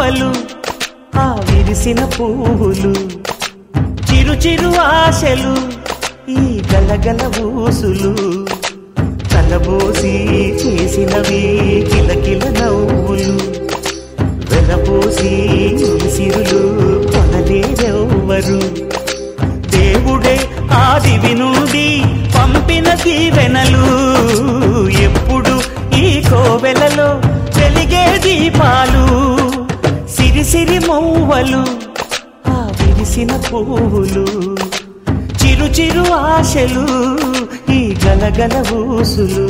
మూవలు ఆ విరిసిన పువ్వులు చిరు చిరు ఆశలు ఈ గలగల ఊసులు కలబోసి చేసినవి కిలకిల నవ్వులు వెలబోసి సిరులు కొనలేరెవ్వరు దేవుడే ఆదివి నుండి పంపిన దీవెనలు ఎప్పుడు ఈ కోవెలలో వెలిగే దీపాలు సిరిసిరి మూవలు ఆ విరిసిన పువ్వులు చిరు చిరు ఆశలు ఈ గలగల ఊసులు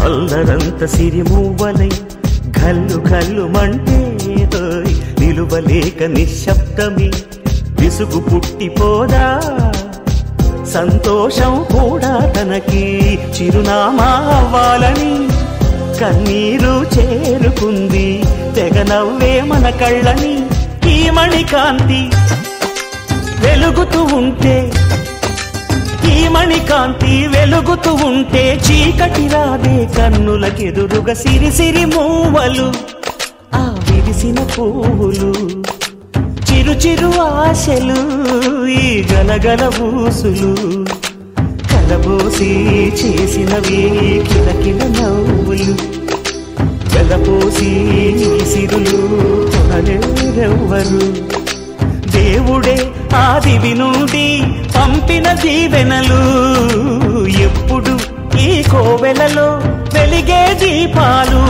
అల్లరంత సిరిమూవలై గల్లు గల్లు మంటే నిలువలేక నిశ్శబ్దమి విసుగు పుట్టిపోదా సంతోషం కూడా తనకి చిరునామా అవ్వాలని కన్నీరు చేరుకుంది తెగ నవ్వే మన కళ్ళని ఈ మణికాంతి వెలుగుతూ ఉంటే ఈ మణికాంతి వెలుగుతూ ఉంటే చీకటి రాదే కన్నులకెదురుగా సిరిసిరి మూవలు ఆ విరిసిన పువ్వులు చిరు చిరు ఆశలు ఈ గలగల ఊసులు కలబోసి చేసినవి కిలకిల నవ్వులు వెలపోసి సిరులు కొనలేరెవ్వరు దేవుడే ఆదివి నుండి పంపిన దీవెనలు ఎప్పుడు ఈ కోవెలలో వెలిగే దీపాలు